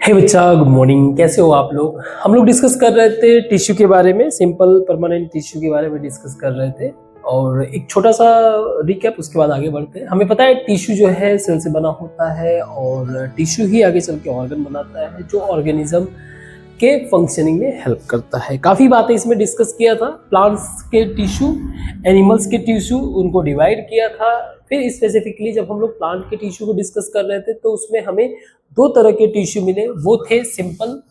हे बच्चा, good morning. कैसे हो आप लोग? हम लोग डिस्कस कर रहे थे टिश्यू के बारे में, सिंपल परमानेंट टिश्यू के बारे में डिस्कस कर रहे थे। और एक छोटा सा रिकैप, उसके बाद आगे बढ़ते हैं। हमें पता है टिश्यू जो है सेल से बना होता है और टिश्यू ही आगे चल के ऑर्गन बनाता है जो ऑर्गेनिज्म के फंक्शनिंग में हेल्प करता है। काफ़ी बातें इसमें डिस्कस किया था। प्लांट्स के टिश्यू, एनिमल्स के टिश्यू, उनको डिवाइड किया था। फिर स्पेसिफिकली जब हम लोग प्लांट के टिश्यू को डिस्कस कर रहे थे तो उसमें हमें दो तरह के टिश्यू मिले। वो थे सिंपल,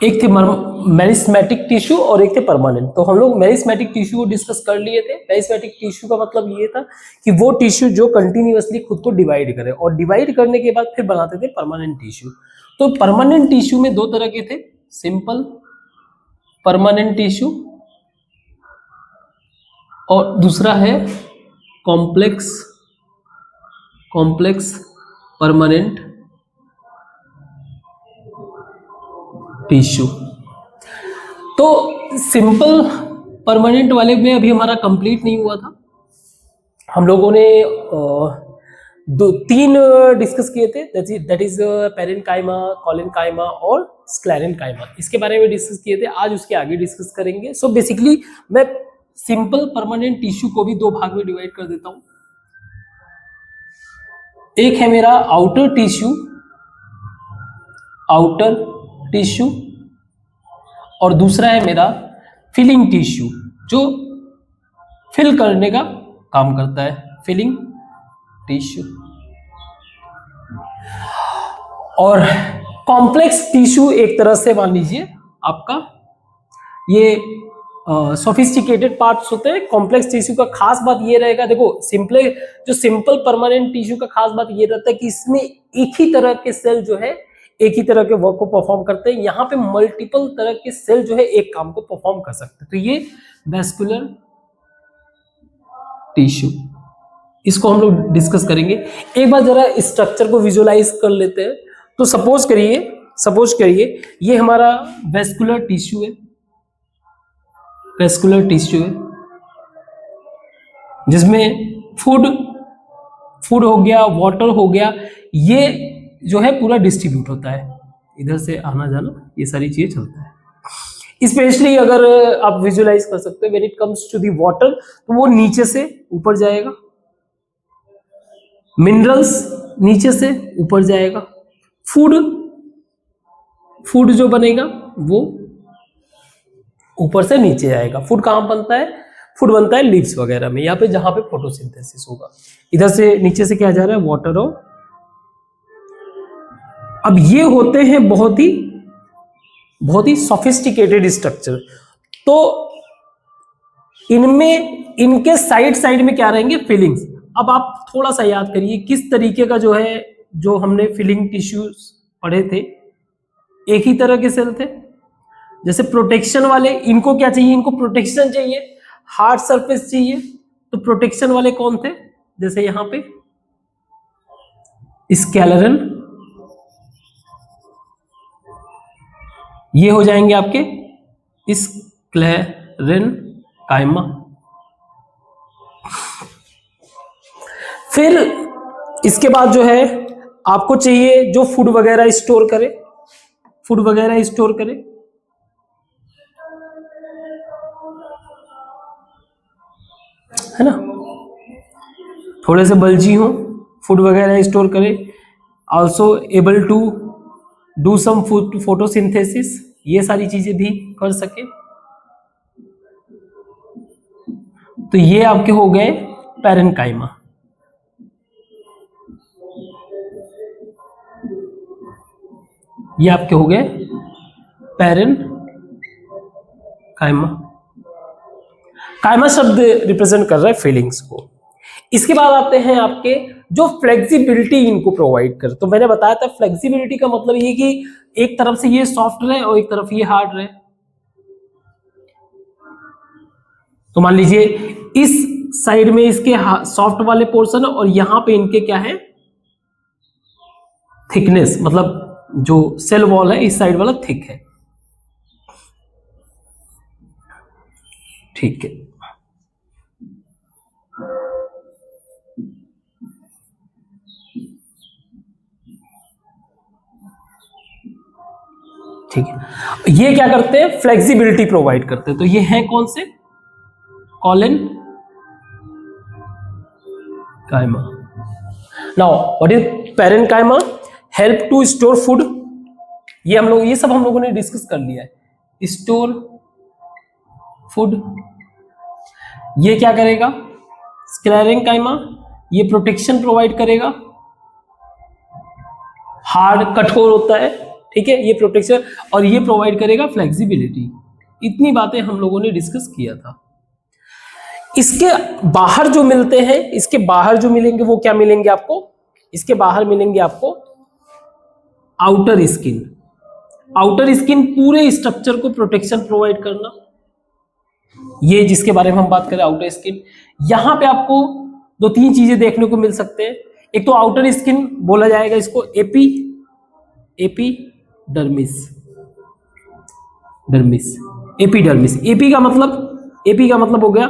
एक थे मेरिस्मेटिक टिश्यू और एक थे परमानेंट। तो हम लोग मेरिस्मेटिक टिश्यू को डिस्कस कर लिए थे। मेरिस्मेटिक टिश्यू का मतलब ये था कि वो टिश्यू जो कंटिन्यूअसली खुद को डिवाइड करे, और डिवाइड करने के बाद फिर बनाते थे परमानेंट टिश्यू। तो परमानेंट टिश्यू में दो तरह के थे, सिंपल परमानेंट टिश्यू और दूसरा है कॉम्प्लेक्स परमानेंट टिश्यू। तो सिंपल परमानेंट वाले में अभी हमारा कंप्लीट नहीं हुआ था। हम लोगों ने तीन डिस्कस किए थे, दैट इज पेरेन्काइमा, कोलेनकाइमा और स्क्लेरेन्काइमा। इसके बारे में डिस्कस किए थे। आज उसके आगे डिस्कस करेंगे। सो बेसिकली मैं सिंपल परमानेंट टिश्यू को भी दो भाग में डिवाइड कर देता हूं। एक है मेरा आउटर टिश्यू और दूसरा है मेरा फिलिंग टिश्यू, जो फिल करने का काम करता है, फिलिंग टिश्यू। और कॉम्प्लेक्स टिश्यू एक तरह से मान लीजिए आपका ये सोफिस्टिकेटेड पार्ट्स होते हैं। कॉम्प्लेक्स टिश्यू का खास बात ये रहेगा, देखो जो सिंपल परमानेंट टिश्यू का खास बात ये रहता है कि इसमें एक ही तरह के सेल जो है एक ही तरह के वर्क को परफॉर्म करते हैं। यहाँ पे मल्टीपल तरह के सेल जो है एक काम को परफॉर्म कर सकते हैं। तो ये वेस्कुलर टिश्यू, इसको हम लोग डिस्कस करेंगे। एक बार जरा स्ट्रक्चर को विजुअलाइज कर लेते हैं। तो सपोज करिए ये हमारा वेस्कुलर टिश्यू है, जिसमें फूड हो गया, वाटर हो गया, ये जो है पूरा डिस्ट्रीब्यूट होता है, इधर से आना जाना ये सारी चीजें चलता है। स्पेशली अगर आप विजुअलाइज कर सकते हो, when it comes to the water, तो वो नीचे से ऊपर जाएगा, मिनरल्स नीचे से ऊपर जाएगा, फूड जो बनेगा वो ऊपर से नीचे आएगा। फूड कहाँ बनता है? फूड बनता है लीव्स वगैरह में, यहाँ पे जहां पे फोटोसिंथेसिस होगा। इधर से नीचे से क्या जा रहा है? वाटर। और अब ये होते हैं बहुत ही सोफिस्टिकेटेड स्ट्रक्चर। तो इनके साइड में क्या रहेंगे? फिलिंग्स। अब आप थोड़ा सा याद करिए किस तरीके का जो है, जो हमने फिलिंग टिश्यूज पढ़े थे, एक ही तरह के सेल थे। जैसे प्रोटेक्शन वाले, इनको क्या चाहिए? इनको प्रोटेक्शन चाहिए, हार्ड सरफेस चाहिए। तो प्रोटेक्शन वाले कौन थे? जैसे यहां पे स्केलेरन, ये हो जाएंगे आपके स्क्लेरेन्काइमा। फिर इसके बाद जो है आपको चाहिए जो फूड वगैरह स्टोर करे, है ना, थोड़े से बल्जी हो, फूड वगैरह स्टोर करे, also able to do some photosynthesis, ये सारी चीजें भी कर सके। तो ये आपके हो गए पैरेन्काइमा। ये आपके हो गए पैरेन्काइमा। काइमा शब्द रिप्रेजेंट कर रहा है फीलिंग्स को। इसके बाद आते हैं आपके जो फ्लेक्सिबिलिटी इनको प्रोवाइड कर। तो मैंने बताया था फ्लेक्सिबिलिटी का मतलब ये कि एक तरफ से ये सॉफ्ट रहे और एक तरफ ये हार्ड रहे। तो मान लीजिए इस साइड में इसके सॉफ्ट वाले पोर्शन और यहां पे इनके क्या है? थिकनेस, मतलब जो सेल वॉल है इस साइड वाला थिक है। ठीक है, ठीक है। ये क्या करते हैं, फ्लेक्सिबिलिटी प्रोवाइड करते हैं। तो ये है कौन से, collenchyma. Now what is parenchyma, help to store food. ये सब हम लोगों ने डिस्कस कर लिया है। स्टोर फूड, ये क्या करेगा, स्क्लेरेंकाइमा, ये प्रोटेक्शन प्रोवाइड करेगा, हार्ड कठोर होता है, ठीक है, ये प्रोटेक्शन, और ये प्रोवाइड करेगा फ्लेक्सिबिलिटी। इतनी बातें हम लोगों ने डिस्कस किया था। इसके बाहर जो मिलते हैं, इसके बाहर जो मिलेंगे वो क्या मिलेंगे आपको, इसके बाहर मिलेंगे आपको आउटर स्किन। आउटर स्किन पूरे स्ट्रक्चर को प्रोटेक्शन प्रोवाइड करना, ये जिसके बारे में हम बात करें आउटर स्किन। यहां पे आपको दो तीन चीजें देखने को मिल सकते हैं। एक तो आउटर स्किन बोला जाएगा इसको एपिडर्मिस, एपिडर्मिस। एपी का मतलब हो गया,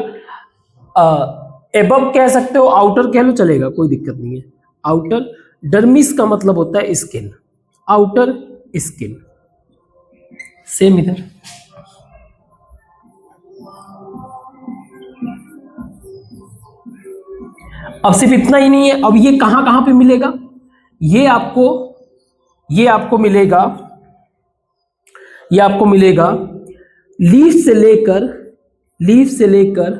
एबव कह सकते हो, आउटर कह लो, चलेगा, कोई दिक्कत नहीं है। आउटर, डर्मिस का मतलब होता है स्किन, आउटर स्किन। सेम इधर, अब सिर्फ इतना ही नहीं है, अब ये कहां कहां पे मिलेगा, ये आपको मिलेगा, ये आपको मिलेगा लीफ से लेकर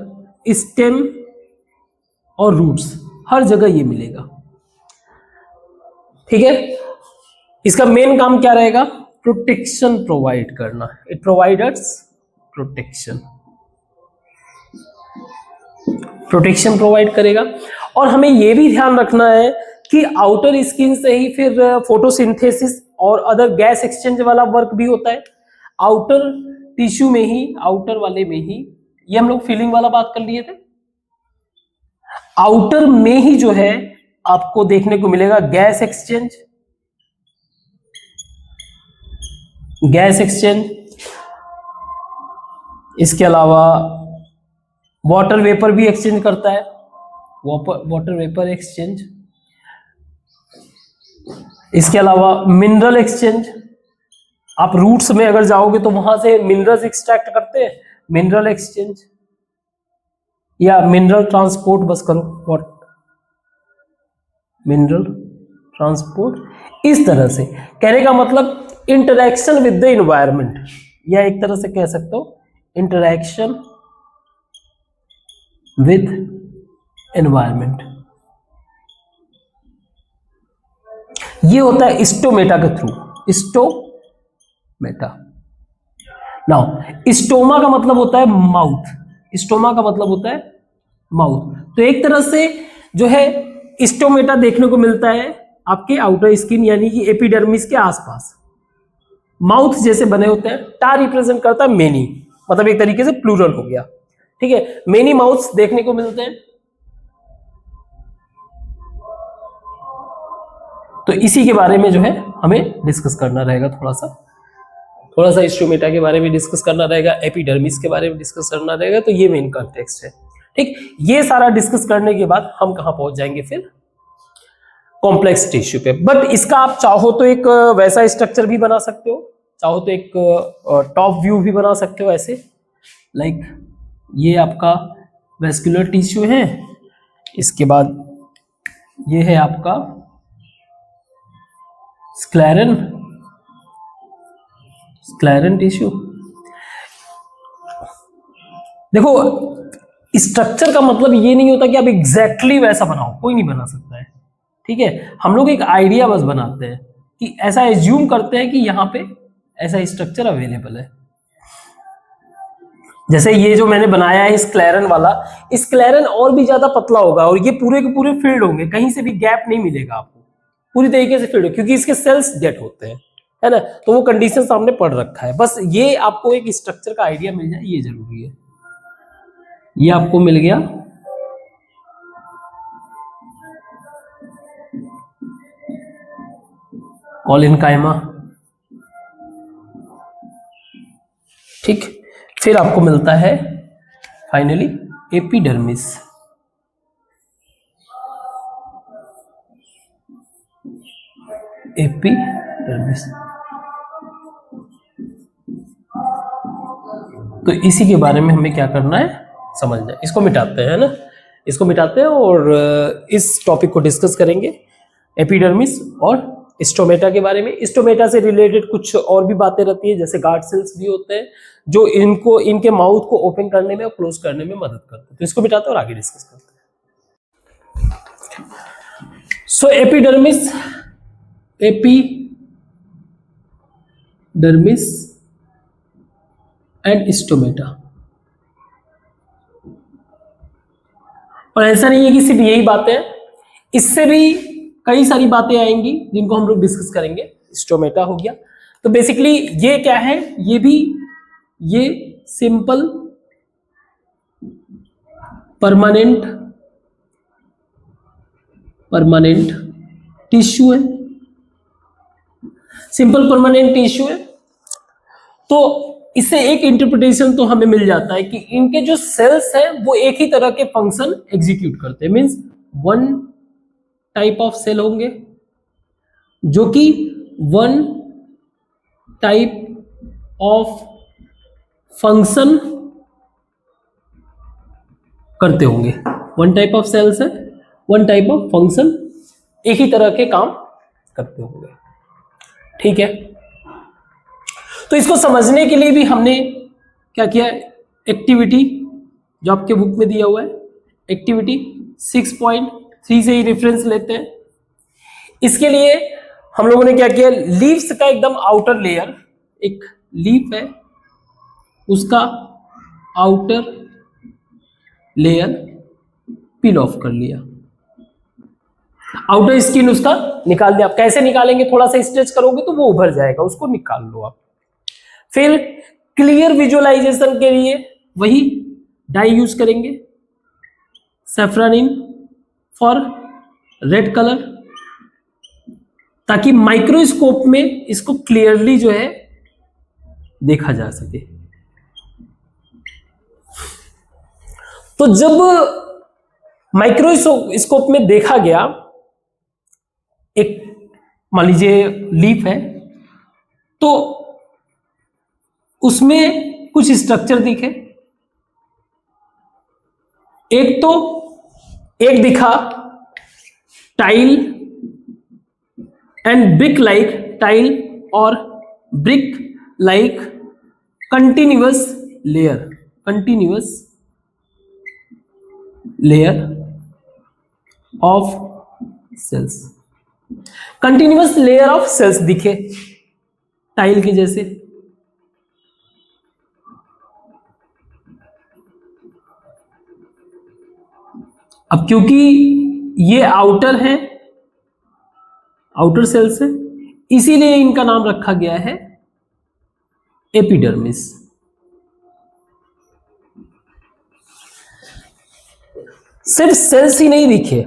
स्टेम और रूट्स, हर जगह ये मिलेगा, ठीक है। इसका मेन काम क्या रहेगा, प्रोटेक्शन प्रोवाइड करना। इट प्रोवाइड्स प्रोटेक्शन प्रोवाइड करेगा। और हमें यह भी ध्यान रखना है कि आउटर स्किन से ही फिर फोटोसिंथेसिस और अदर गैस एक्सचेंज वाला वर्क भी होता है। आउटर टिश्यू में ही, आउटर वाले में ही, ये हम लोग फीलिंग वाला बात कर लिए थे, आउटर में ही जो है आपको देखने को मिलेगा गैस एक्सचेंज, इसके अलावा वाटर वेपर भी एक्सचेंज करता है, वाटर वेपर एक्सचेंज। इसके अलावा मिनरल एक्सचेंज, आप रूट्स में अगर जाओगे तो वहां से मिनरल्स एक्सट्रैक्ट करते हैं, मिनरल एक्सचेंज, या मिनरल ट्रांसपोर्ट, बस करो व्हाट, मिनरल ट्रांसपोर्ट। इस तरह से कहने का मतलब इंटरैक्शन विद द एनवायरनमेंट, या एक तरह से कह सकते हो इंटरैक्शन विद एनवायरनमेंट। ये होता है स्टोमेटा के थ्रू, स्टोमेटा। नाउ स्टोमा का मतलब होता है माउथ, स्टोमा का मतलब होता है माउथ। तो एक तरह से जो है स्टोमेटा देखने को मिलता है आपके आउटर स्किन यानी कि एपिडर्मिस के आसपास, माउथ जैसे बने होते हैं। टा रिप्रेजेंट करता है मेनी, मतलब एक तरीके से प्लूरल हो गया, ठीक है, मेनी माउथ्स देखने को मिलते हैं। तो इसी के बारे में जो है हमें डिस्कस करना रहेगा, थोड़ा सा स्टोमेटा के बारे में डिस्कस करना रहेगा, एपिडर्मिस के बारे में डिस्कस करना रहेगा। तो ये मेन कॉन्टेक्स्ट है, ठीक। ये सारा डिस्कस करने के बाद हम कहां पहुंच जाएंगे, फिर कॉम्प्लेक्स टिश्यू पे। बट इसका आप चाहो तो एक वैसा स्ट्रक्चर भी बना सकते हो, चाहो तो एक टॉप व्यू भी बना सकते हो ऐसे, लाइक ये आपका वेस्कुलर टिश्यू है, इसके बाद ये है आपका स्क्लेरन टिश्यू। देखो स्ट्रक्चर का मतलब ये नहीं होता कि आप एग्जैक्टली वैसा बनाओ, कोई नहीं बना सकता है, ठीक है। हम लोग एक आइडिया बस बनाते हैं कि ऐसा एज्यूम करते हैं कि यहां पे ऐसा स्ट्रक्चर अवेलेबल है। जैसे ये जो मैंने बनाया है स्क्लेरन वाला, स्क्लेरन और भी ज्यादा पतला होगा और ये पूरे के पूरे फील्ड होंगे, कहीं से भी गैप नहीं मिलेगा आपको, पूरी तरीके से फील्ड, क्योंकि इसके सेल्स गेट होते हैं, है ना। तो वो कंडीशन सामने पड़ रखा है, बस ये आपको एक स्ट्रक्चर का आइडिया मिल जाए, ये जरूरी है। ये आपको मिल गया कॉलिनकाइमा, ठीक। फिर आपको मिलता है फाइनली एपिडर्मिस, तो इसी के बारे में हमें क्या करना है, समझना है। इसको मिटाते हैं ना, इसको मिटाते हैं और इस टॉपिक को डिस्कस करेंगे, एपिडर्मिस और स्टोमेटा के बारे में। स्टोमेटा से रिलेटेड कुछ और भी बातें रहती है, जैसे गार्ड सेल्स भी होते हैं जो इनको, इनके माउथ को ओपन करने में और क्लोज करने में मदद करते हैं। तो इसको मिटाते हैं और आगे डिस्कस करते हैं। So epidermis, epidermis and stomata. और ऐसा नहीं है कि सिर्फ यही बातें हैं, इससे भी कई सारी बातें आएंगी जिनको हम लोग डिस्कस करेंगे। स्टोमेटा हो गया, तो बेसिकली ये क्या है, ये सिंपल परमानेंट टिश्यू है, सिंपल परमानेंट टिश्यू है। तो इससे एक इंटरप्रिटेशन तो हमें मिल जाता है कि इनके जो सेल्स हैं वो एक ही तरह के फंक्शन एग्जीक्यूट करते हैं, means one type of cell होंगे जो कि वन टाइप ऑफ फंक्शन करते होंगे। वन टाइप ऑफ सेल्स है, वन टाइप ऑफ फंक्शन, एक ही तरह के काम करते होंगे, ठीक है। तो इसको समझने के लिए भी हमने क्या किया, एक्टिविटी जो आपके बुक में दिया हुआ है, एक्टिविटी 6.3 से ही रेफरेंस लेते हैं। इसके लिए हम लोगों ने क्या किया, लीव्स का एकदम आउटर लेयर, एक लीफ है उसका आउटर लेयर पील ऑफ कर लिया, आउटर स्किन उसका निकाल दिया। आप कैसे निकालेंगे, थोड़ा सा स्ट्रेच करोगे तो वो उभर जाएगा, उसको निकाल लो आप। फिर क्लियर विजुअलाइजेशन के लिए वही डाई यूज करेंगे, सैफ्रानिन फॉर रेड कलर, ताकि माइक्रोस्कोप में इसको क्लियरली जो है देखा जा सके। तो जब माइक्रोस्कोप में देखा गया, एक मान लीजिए लीफ है, तो उसमें कुछ स्ट्रक्चर दिखे। एक दिखा tile and brick like, tile और brick like continuous layer of cells, continuous layer of cells दिखे टाइल के जैसे। अब क्योंकि ये आउटर है, आउटर सेल्स है, इसीलिए इनका नाम रखा गया है एपिडर्मिस। सिर्फ सेल्स ही नहीं दिखे,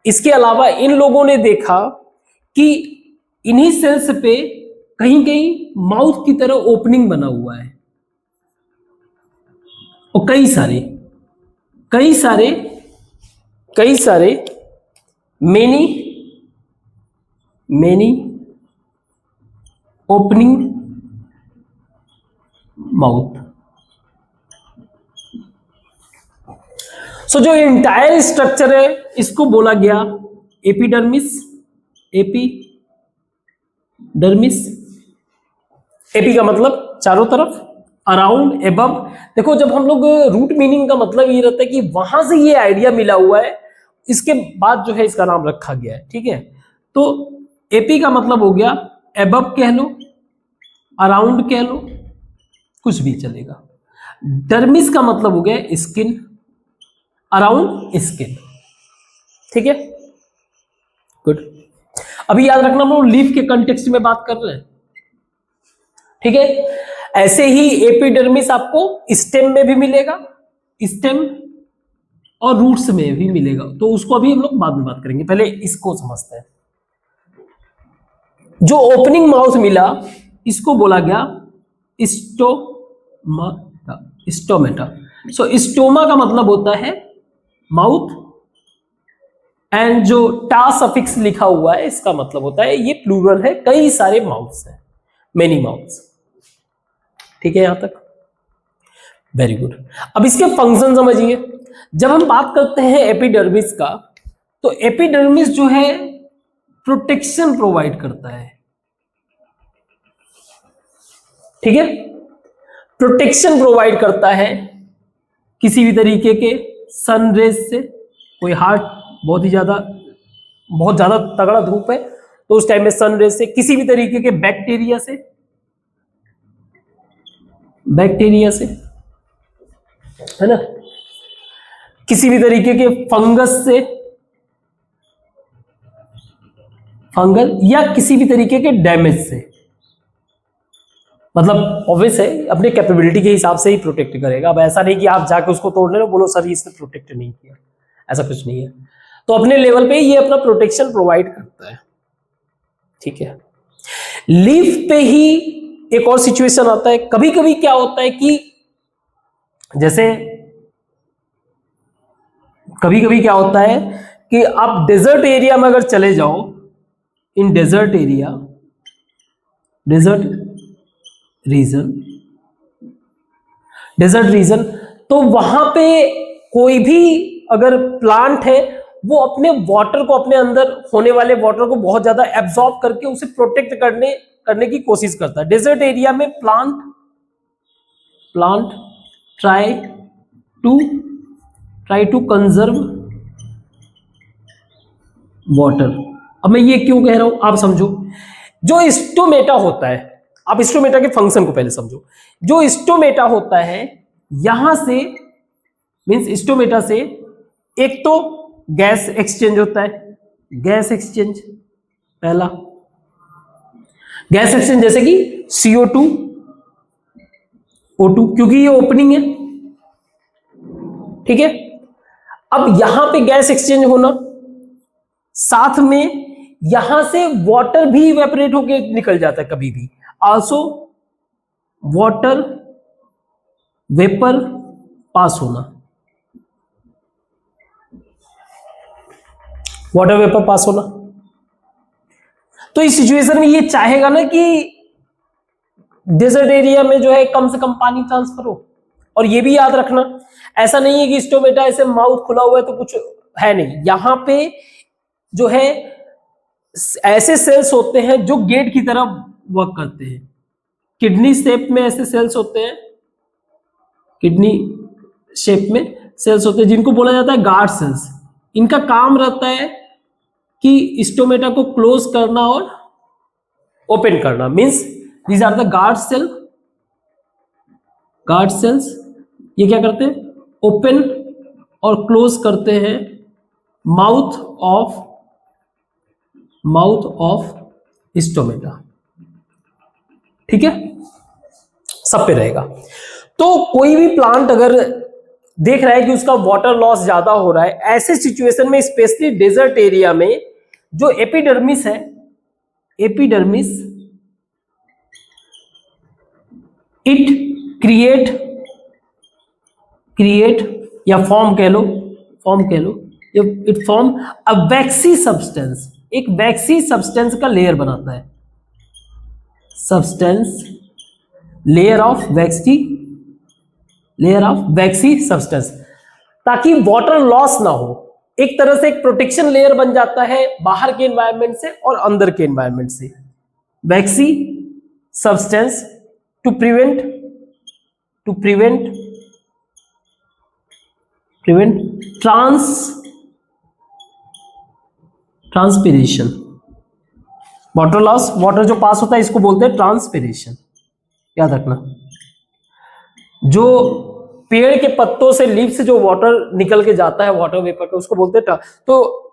इसके अलावा इन लोगों ने देखा कि इन्हीं सेल्स पे कहीं कहीं माउथ की तरह ओपनिंग बना हुआ है, और कई सारे मेनी ओपनिंग माउथ। सो जो इंटायर स्ट्रक्चर है इसको बोला गया एपिडर्मिस। एपी का मतलब चारों तरफ, अराउंड, एबव। देखो जब हम लोग रूट मीनिंग का मतलब ये रहता है कि वहां से ये आइडिया मिला हुआ है, इसके बाद जो है इसका नाम रखा गया है, ठीक है। तो एपी का मतलब हो गया एबव कह लो, अराउंड कह लो, कुछ भी चलेगा। डर्मिस का मतलब हो गया स्किन, अराउंड स्किन, ठीक है, गुड। अभी याद रखना हम लोग लीफ के कंटेक्स्ट में बात कर रहे हैं, ठीक है। ऐसे ही एपिडर्मिस आपको स्टेम में भी मिलेगा, स्टेम और रूट्स में भी मिलेगा, तो उसको अभी हम लोग बाद में बात करेंगे, पहले इसको समझते हैं। जो ओपनिंग माउथ मिला इसको बोला गया स्टोमेटा। सो स्टोमा का मतलब होता है माउथ, एंड जो टा सफिक्स लिखा हुआ है इसका मतलब होता है, ये प्लूरल है, कई सारे माउथ्स हैं, मेनी माउथ्स, ठीक है यहां तक। Very good. अब इसके फंक्शन समझिए। जब हम बात करते हैं एपिडर्मिस का, तो एपिडर्मिस जो है प्रोटेक्शन प्रोवाइड करता है, ठीक है, प्रोटेक्शन प्रोवाइड करता है किसी भी तरीके के सन रेज से। कोई हार्ट बहुत ज्यादा तगड़ा धूप है तो उस टाइम में सन रेज से, किसी भी तरीके के बैक्टीरिया से, है ना, किसी भी तरीके के फंगस से, फंगल या किसी भी तरीके के डैमेज से, मतलब ऑब्वियस है अपने कैपेबिलिटी के हिसाब से ही प्रोटेक्ट करेगा। अब ऐसा नहीं कि आप जाके उसको तोड़ने लो, बोलो सर इसने प्रोटेक्ट नहीं किया, ऐसा कुछ नहीं है। तो अपने लेवल पे ये अपना प्रोटेक्शन प्रोवाइड करता है, ठीक है। लीफ पे ही एक और सिचुएशन आता है, कभी कभी क्या होता है कि जैसे कभी कभी क्या होता है कि आप डेजर्ट एरिया में अगर चले जाओ, इन डेजर्ट रीजन, तो वहां पे कोई भी अगर प्लांट है वो अपने वाटर को, अपने अंदर होने वाले वाटर को बहुत ज्यादा एब्जॉर्ब करके उसे प्रोटेक्ट करने की कोशिश करता है। डेजर्ट एरिया में plant try to conserve water. अब मैं ये क्यों कह रहा हूं आप समझो। जो स्टोमेटा होता है, आप स्टोमेटा के फंक्शन को पहले समझो। जो स्टोमेटा होता है, यहां से मींस स्टोमेटा से एक तो गैस एक्सचेंज होता है, गैस एक्सचेंज पहला, गैस एक्सचेंज जैसे कि CO2 O2, क्योंकि ये ओपनिंग है, ठीक है। अब यहां पे गैस एक्सचेंज होना, साथ में यहां से वाटर भी इवेपोरेट होके निकल जाता है कभी भी। आल्सो वाटर वेपर पास होना, वाटर वेपर पास होना। तो इस सिचुएशन में ये चाहेगा ना कि डेजर्ट एरिया में जो है कम से कम पानी ट्रांसफर हो। और ये भी याद रखना, ऐसा नहीं है कि स्टोमेटा ऐसे माउथ खुला हुआ है तो कुछ है नहीं, यहां पे जो है ऐसे सेल्स होते हैं जो गेट की तरह वर्क करते हैं। किडनी शेप में ऐसे सेल्स होते हैं, किडनी शेप में सेल्स होते हैं जिनको बोला जाता है गार्ड सेल्स। इनका काम रहता है कि स्टोमेटा को क्लोज करना और ओपन करना, means these are the guard cells. ये क्या करते हैं, ओपन और क्लोज करते हैं माउथ ऑफ स्टोमेटा, ठीक है, सब पे रहेगा। तो कोई भी प्लांट अगर देख रहा है कि उसका वाटर लॉस ज्यादा हो रहा है, ऐसे सिचुएशन में स्पेशली डेजर्ट एरिया में जो एपिडर्मिस है, एपिडर्मिस इट क्रिएट या फॉर्म कह लो, it form a waxy substance, एक वैक्सी सब्सटेंस का लेयर बनाता है, substance layer of waxy substance, ताकि वाटर लॉस ना हो। एक तरह से एक प्रोटेक्शन लेयर बन जाता है बाहर के एनवायरनमेंट से और अंदर के एनवायरनमेंट से। Waxy substance to prevent transpiration. Water loss, water जो पास होता है इसको बोलते हैं ट्रांसपिरेशन, याद रखना। जो पेड़ के पत्तों से, लीफ से जो वाटर निकल के जाता है, वाटर वेपर का, उसको बोलते हैं, तो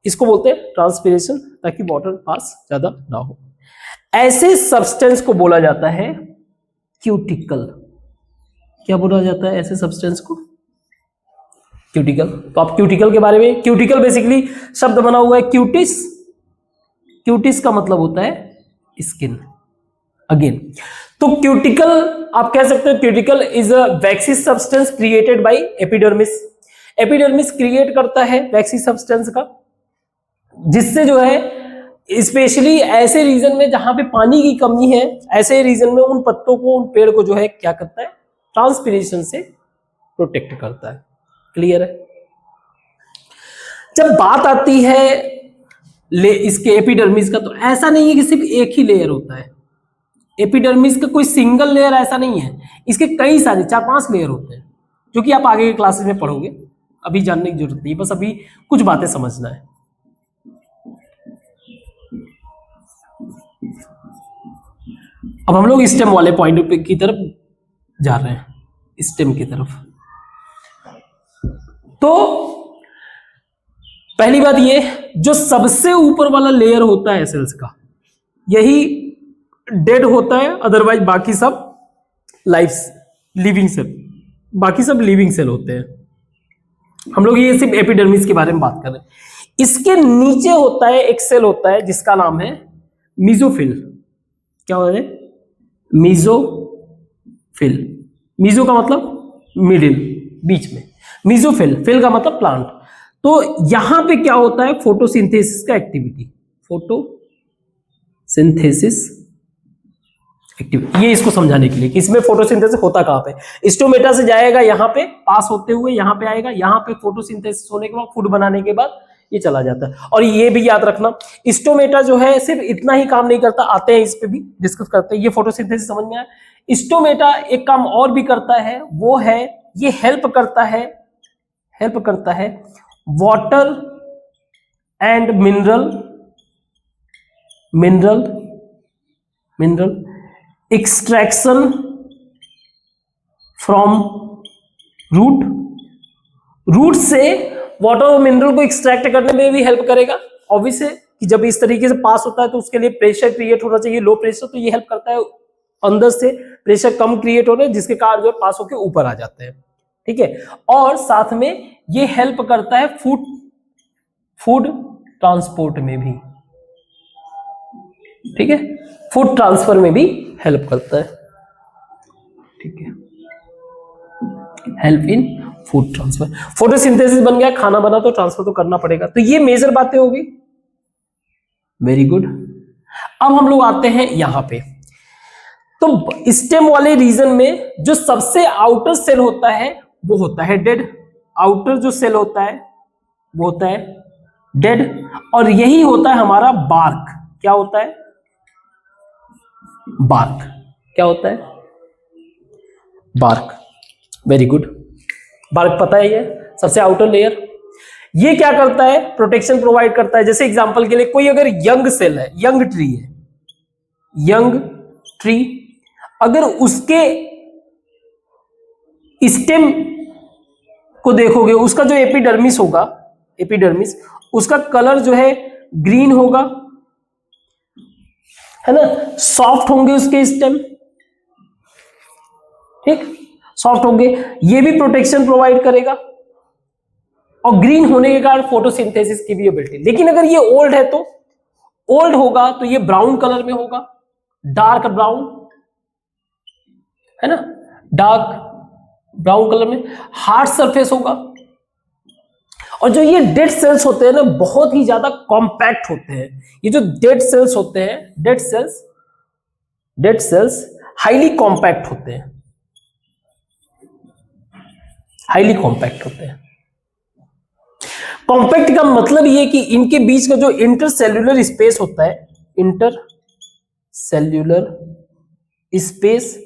इसको बोलते हैं ट्रांसपिरेशन, ताकि वाटर पास ज्यादा ना हो। ऐसे सब्सटेंस को बोला जाता है क्यूटिकल। क्या बोला जाता है ऐसे सब्सटेंस को? क्यूटिकल। तो आप क्यूटिकल के बारे में, क्यूटिकल बेसिकली शब्द बना हुआ है क्यूटिस का मतलब होता है स्किन, अगेन। तो क्यूटिकल आप कह सकते हो, cuticle is a waxy substance created by epidermis. Epidermis create करता है वैक्सी सब्सटेंस का, जिससे जो है स्पेशली ऐसे रीजन में जहां पे पानी की कमी है, ऐसे रीजन में उन पत्तों को, उन पेड़ को जो है क्या करता है, ट्रांसपिरेशन से प्रोटेक्ट करता है। क्लियर है? जब बात आती है इसके एपिडर्मिस का, तो ऐसा नहीं है कि सिर्फ एक ही लेयर होता है। एपिडर्मिस का कोई सिंगल लेयर ऐसा नहीं है, इसके कई सारे 4-5 लेयर होते हैं, जो कि आप आगे के क्लासेस में पढ़ोगे। अभी जानने की जरूरत नहीं, बस अभी कुछ बातें समझना है। अब हम लोग स्टेम वाले पॉइंट की तरफ जा रहे हैं, स्टेम की तरफ। तो पहली बात ये, जो सबसे ऊपर वाला लेयर होता है सेल्स का, यही डेड होता है, अदरवाइज बाकी सब लिविंग सेल, बाकी सब लिविंग सेल होते हैं। हम लोग ये सिर्फ एपिडर्मिस के बारे में बात कर रहे हैं। इसके नीचे होता है एक सेल होता है जिसका नाम है मीजोफिल। क्या होता है? मीजोफिल। मीजो का मतलब मिडिल, बीच में, मीजोफिल, फिल का मतलब प्लांट। तो यहां पे क्या होता है? फोटोसिंथेसिस का एक्टिविटी, फोटोसिंथेसिस एक्टिविटी। ये इसको समझाने के लिए कि इसमें फोटोसिंथेसिस होता कहां पे। स्टोमेटा से जाएगा यहां पे, पास होते हुए यहां पे आएगा, यहां पे फोटोसिंथेसिस होने के बाद, फूड बनाने के बाद ये चला जाता है। और ये भी याद रखना, स्टोमेटा जो है सिर्फ इतना ही काम नहीं करता, आते हैं इस पे भी डिस्कस करते हैं। ये फोटोसिंथेसिस समझ में आया। स्टोमेटा एक काम और भी करता है, वो है ये हेल्प करता है water and mineral extraction from root से वाटर और मिनरल को एक्सट्रैक्ट करने में भी हेल्प करेगा। ऑब्वियस है कि जब इस तरीके से पास होता है तो उसके लिए प्रेशर क्रिएट होना चाहिए, लो प्रेशर, तो ये हेल्प करता है अंदर से प्रेशर कम क्रिएट होने, जिसके कारण जो पास होकर ऊपर आ जाते हैं। ठीक है, और साथ में ये हेल्प करता है फूड ट्रांसपोर्ट में भी। ठीक है, फूड ट्रांसफर में भी हेल्प करता है। ठीक है, help in food transfer. Photosynthesis बन गया, खाना बना तो ट्रांसफर तो करना पड़ेगा। तो ये मेजर बातें होगी। Very good. अब हम लोग आते हैं यहां पे। तो स्टेम वाले रीजन में जो सबसे आउटर सेल होता है वो होता है डेड। आउटर जो सेल होता है वो होता है डेड, और यही होता है हमारा बार्क। क्या होता है? बार्क। क्या होता है? बार्क। Very good. बार्क पता है, ये सबसे आउटर लेयर। ये क्या करता है? प्रोटेक्शन प्रोवाइड करता है। जैसे एग्जांपल के लिए कोई अगर यंग सेल है, यंग ट्री, अगर उसके स्टेम को देखोगे, उसका जो एपिडर्मिस होगा, उसका कलर जो है ग्रीन होगा, है ना, सॉफ्ट होंगे उसके स्टेम। ठीक, सॉफ्ट होंगे, ये भी प्रोटेक्शन प्रोवाइड करेगा, और ग्रीन होने के कारण फोटोसिंथेसिस की भी एबिलिटी। लेकिन अगर ये ओल्ड है, तो ओल्ड होगा तो ये ब्राउन कलर में होगा, डार्क ब्राउन, है ना, डार्क ब्राउन कलर में, हार्ड सरफेस होगा। और जो ये डेड सेल्स होते हैं ना, बहुत ही ज्यादा कॉम्पैक्ट होते हैं। ये जो डेड सेल्स होते हैं, डेड सेल्स हाईली कॉम्पैक्ट होते हैं, हाईली कॉम्पैक्ट होते हैं। कॉम्पैक्ट का मतलब ये कि इनके बीच का जो इंटरसेल्यूलर स्पेस होता है, इंटरसेल्यूलर स्पेस,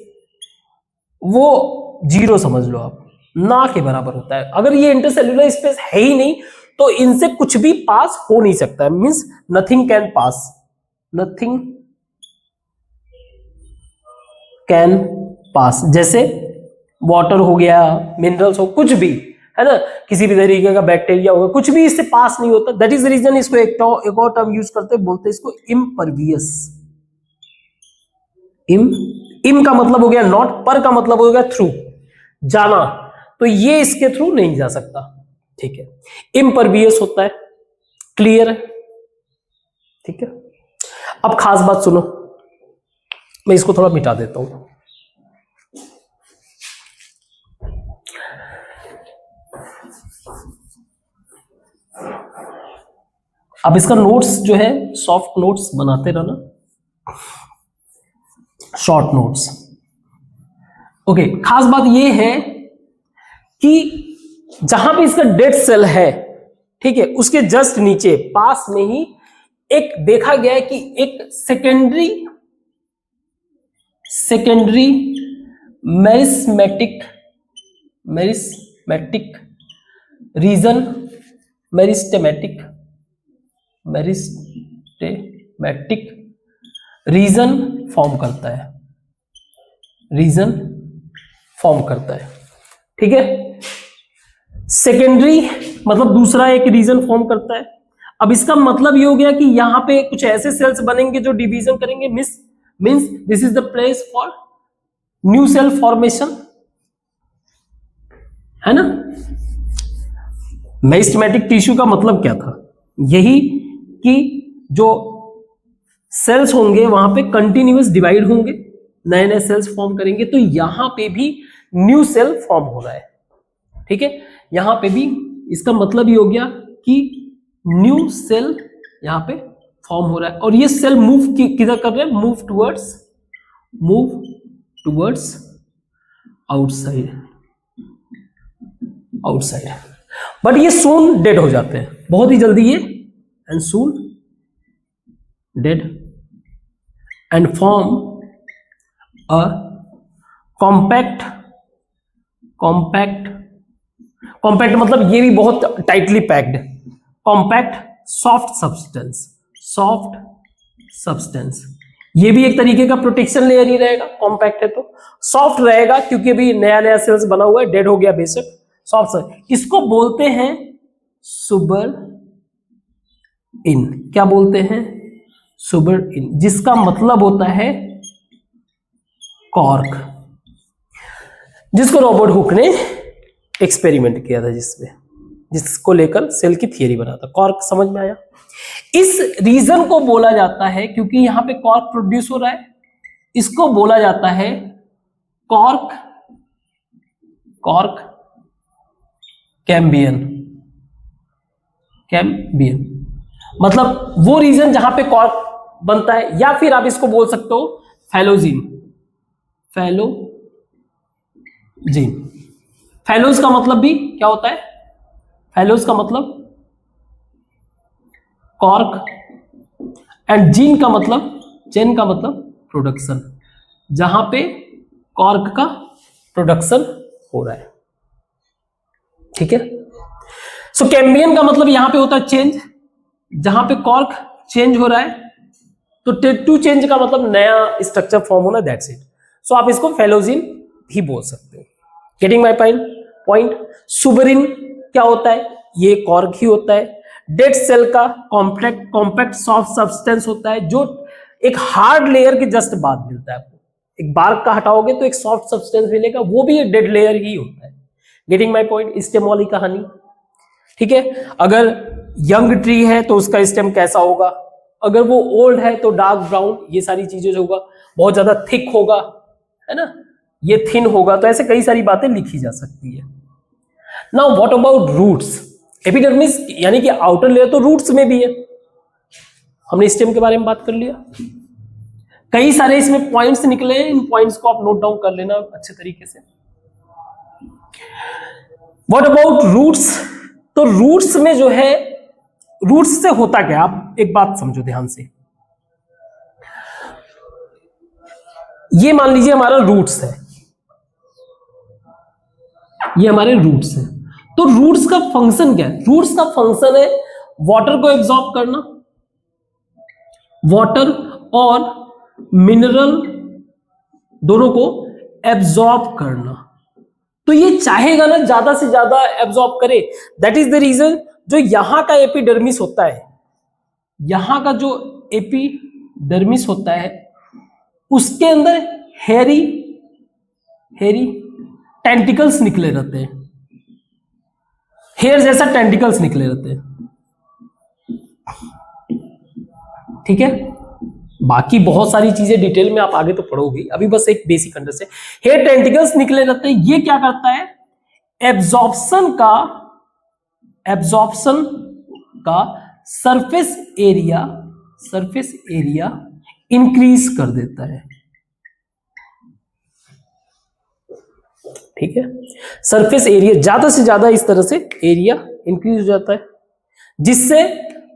वो 0 समझ लो आप, ना के बराबर होता है। अगर ये इंटरसेल्यूलर स्पेस है ही नहीं तो इनसे कुछ भी पास हो नहीं सकता है। Means nothing can pass. जैसे वाटर हो गया, मिनरल्स हो, कुछ भी, है ना, किसी भी तरीके का बैक्टीरिया होगा, कुछ भी इससे पास नहीं होता। दैट इज द रीजन इसको एक और टर्म यूज करते हैं, बोलते हैं इसको इम्परवियस। इम का मतलब हो गया नॉट, पर का मतलब हो गया थ्रू, जाना, तो ये इसके थ्रू नहीं जा सकता। ठीक है, इम्परवियस होता है। क्लियर है? ठीक है, अब खास बात सुनो, मैं इसको थोड़ा मिटा देता हूं। अब इसका नोट्स जो है, सॉफ्ट नोट्स बनाते रहना, शॉर्ट नोट्स। ओके, खास बात ये है कि जहां पे इसका डेड सेल है, ठीक है, उसके जस्ट नीचे पास में ही एक देखा गया है कि एक secondary meristematic region, meristematic region form करता है, ठीक है। सेकेंडरी मतलब दूसरा एक रीजन फॉर्म करता है। अब इसका मतलब ये हो गया कि यहां पे कुछ ऐसे सेल्स बनेंगे जो डिवीजन करेंगे, means this is the place for new cell formation, है ना। मेरिस्टेमेटिक टिश्यू का मतलब क्या था, यही कि जो सेल्स होंगे वहां पे कंटिन्यूअस डिवाइड होंगे, नए नए सेल्स फॉर्म करेंगे, तो यहां पे भी न्यू सेल फॉर्म हो रहा है, ठीक है। यहां पे भी इसका मतलब ये हो गया कि न्यू सेल यहां पे फॉर्म हो रहा है, और ये सेल मूव किधर कर रहे हैं, मूव टुवर्ड्स आउटसाइड, बट ये सून डेड हो जाते हैं बहुत ही जल्दी ये, and soon dead and form a compact मतलब ये भी बहुत tightly packed, compact soft substance, ये भी एक तरीके का प्रोटेक्शन लेयर ही रहेगा। कॉम्पैक्ट है तो सॉफ्ट रहेगा, क्योंकि अभी नया सेल्स बना हुआ है, डेड हो गया बेशक, सॉफ्ट। इसको बोलते हैं सुबर इन, क्या बोलते हैं, सुबर इन, जिसका मतलब होता है कॉर्क, जिसको रॉबर्ट हुक ने एक्सपेरिमेंट किया था, जिसको लेकर सेल की थियरी बना था। कॉर्क समझ में आया। इस रीजन को बोला जाता है, क्योंकि यहां पे कॉर्क प्रोड्यूस हो रहा है, इसको बोला जाता है कॉर्क कैम्बियन, मतलब वो रीजन जहां पे कॉर्क बनता है, या फिर आप इसको बोल सकते हो फैलोजीन। फैलोज का मतलब भी क्या होता है, फैलोज का मतलब कॉर्क, एंड जेन का मतलब प्रोडक्शन, जहां पे कॉर्क का प्रोडक्शन हो रहा है, ठीक है। सो कैम्बियन का मतलब यहां पे होता है चेंज, जहां पे कॉर्क चेंज हो रहा है, तो टू चेंज का मतलब नया स्ट्रक्चर फॉर्म होना, दैट्स इट। सो आप इसको फैलोजीन भी बोल सकते हो। Getting my point. सुबरिन क्या होता है, ये कॉर्क ही होता है। डेड सेल का कॉम्पैक्ट सॉफ्ट सब्सटेंस होता है, जो एक हार्ड लेयर के जस्ट बाद मिलता है आपको। एक बार्क का हटाओगे तो एक सॉफ्ट सब्सटेंस मिलेगा, वो भी एक डेड लेयर ही होता है। Getting my point. स्टेम वाली कहानी, ठीक है। अगर यंग ट्री है तो उसका स्टेम कैसा होगा, अगर वो ओल्ड है तो डार्क ब्राउन, ये सारी चीजें जो होगा, बहुत ज्यादा थिक होगा, है ना, ये थिन होगा, तो ऐसे कई सारी बातें लिखी जा सकती है। Now what about roots, epidermis यानी कि आउटर लेयर तो रूट्स में भी है, हमने स्टेम के बारे में बात कर लिया। कई सारे इसमें पॉइंट्स निकले, इन पॉइंट्स को आप नोट डाउन कर लेना अच्छे तरीके से। व्हाट अबाउट रूट्स, तो रूट्स में जो है, रूट्स से होता क्या, आप एक बात समझो ध्यान से। ये मान लीजिए हमारा रूट्स है, ये हमारे रूट्स हैं, तो रूट्स का फंक्शन क्या है, रूट्स का फंक्शन है वाटर को एब्जॉर्ब करना, वाटर और मिनरल दोनों को एब्जॉर्ब करना। तो ये चाहेगा ना ज्यादा से ज्यादा एब्जॉर्ब करे, दैट इज द रीजन जो यहां का एपिडर्मिस होता है, यहां का जो एपिडर्मिस होता है उसके अंदर हेरी टेंटिकल्स निकले रहते हैं, हेयर जैसा टेंटिकल्स निकले रहते हैं, ठीक है। बाकी बहुत सारी चीजें डिटेल में आप आगे तो पढ़ोगे, अभी बस एक बेसिक अंडरस्टैंडिंग। हेयर टेंटिकल्स निकले रहते हैं, ये क्या करता है, एब्जॉर्प्शन का सरफेस एरिया इंक्रीज कर देता है, ठीक है। सरफेस एरिया ज्यादा से ज्यादा इस तरह से एरिया इंक्रीज हो जाता है, जिससे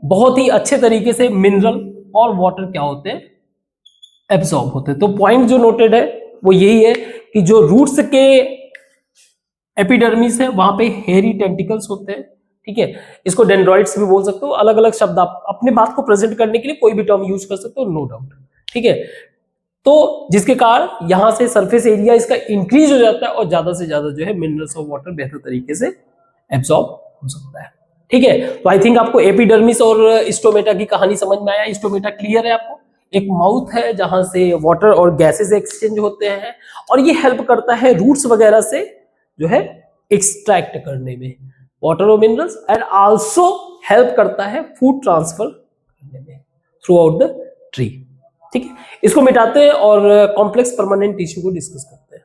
बहुत ही अच्छे तरीके से मिनरल और वाटर क्या होते हैं, एब्सॉर्ब होते हैं। तो पॉइंट जो नोटेड है वो यही है कि जो रूट्स के एपिडर्मिस है वहां पे हेयरी टेंटिकल्स होते हैं, ठीक है। इसको डेंड्रॉइड्स भी बोल सकते हो, अलग अलग शब्द आप अपने बात को प्रेजेंट करने के लिए कोई भी टर्म यूज कर सकते हो, नो डाउट, ठीक है। तो जिसके कारण यहां से सरफेस एरिया इसका इंक्रीज हो जाता है और ज्यादा से ज्यादा जो है मिनरल्स और वाटर बेहतर तरीके से एब्सॉर्ब हो सकता है, ठीक है। तो आई थिंक आपको एपिडर्मिस और स्टोमेटा की कहानी समझ में आया। स्टोमेटा क्लियर है आपको, एक माउथ है जहां से वाटर और गैसेस एक्सचेंज होते हैं और ये हेल्प करता है रूट्स वगैरह से जो है एक्सट्रैक्ट करने में वाटर और मिनरल्स, एंड आल्सो हेल्प करता है फूड ट्रांसफर करने में थ्रू आउट द ट्री, ठीक है। इसको मिटाते हैं और कॉम्प्लेक्स परमानेंट टिश्यू को डिस्कस करते हैं।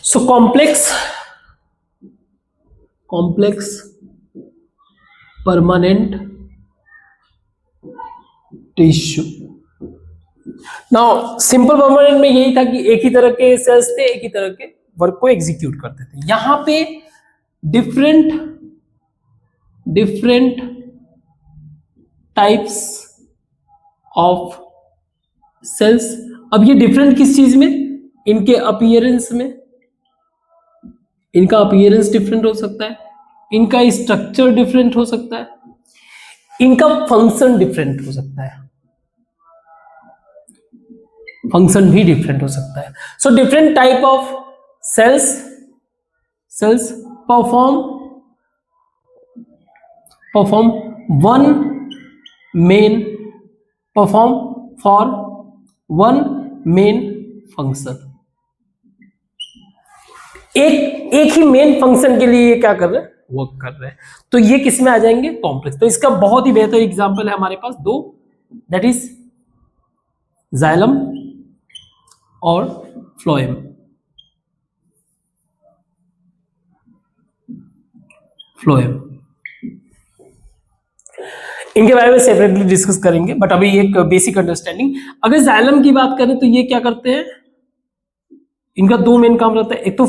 So complex permanent tissue. Now simple permanent में यही था कि एक ही तरह के सेल्स थे, एक ही तरह के वर्क को एग्जीक्यूट करते थे। यहां पे डिफरेंट टाइप्स ऑफ सेल्स। अब ये डिफरेंट किस चीज में, इनके अपीयरेंस में, इनका अपीयरेंस डिफरेंट हो सकता है, इनका स्ट्रक्चर डिफरेंट हो सकता है, इनका फंक्शन डिफरेंट हो सकता है, फंक्शन भी डिफरेंट हो सकता है। So different type of cells perform one main function. एक ही मेन फंक्शन के लिए ये क्या कर रहे हैं, वर्क कर रहे हैं। तो ये किस में आ जाएंगे, कॉम्प्लेक्स। तो इसका बहुत ही बेहतर एग्जांपल है हमारे पास दो, दैट इज जाइलम और फ्लोएम। इनके बारे में सेपरेटली डिस्कस करेंगे, बट अभी एक बेसिक अंडरस्टैंडिंग। अगर जाइलम की बात करें तो ये क्या करते हैं, इनका दो मेन काम रहता है, एक तो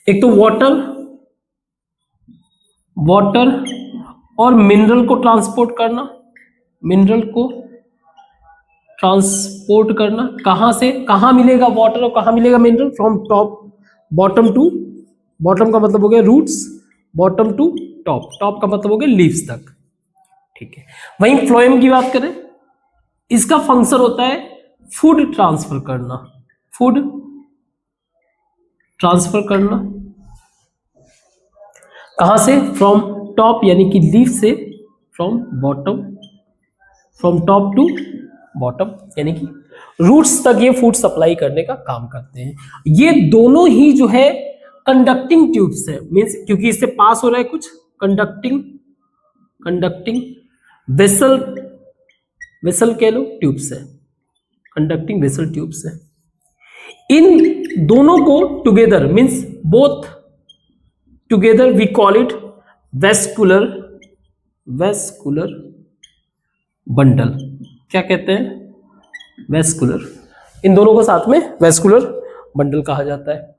एक तो वाटर और मिनरल को ट्रांसपोर्ट करना, कहां से कहां मिलेगा वाटर और कहां मिलेगा mineral, from top bottom to, bottom का मतलब हो गया roots, bottom to top, top का मतलब हो गया लीव्स तक, ठीक है। वहीं फ्लोएम की बात करें, इसका फंक्शन होता है फूड ट्रांसफर करना, कहां से, फ्रॉम टॉप यानी कि लीफ से, फ्रॉम टॉप टू बॉटम यानी कि रूट्स तक ये फूड सप्लाई करने का काम करते हैं। ये दोनों ही जो है कंडक्टिंग ट्यूब्स है, मींस क्योंकि इससे पास हो रहा है कुछ कंडक्टिंग वेसल कह लो, ट्यूब्स है, कंडक्टिंग वेसल ट्यूब्स है। इन दोनों को together means both together we call it vascular bundle. क्या कहते हैं, वेस्कुलर। इन दोनों को साथ में वेस्कुलर बंडल कहा जाता है।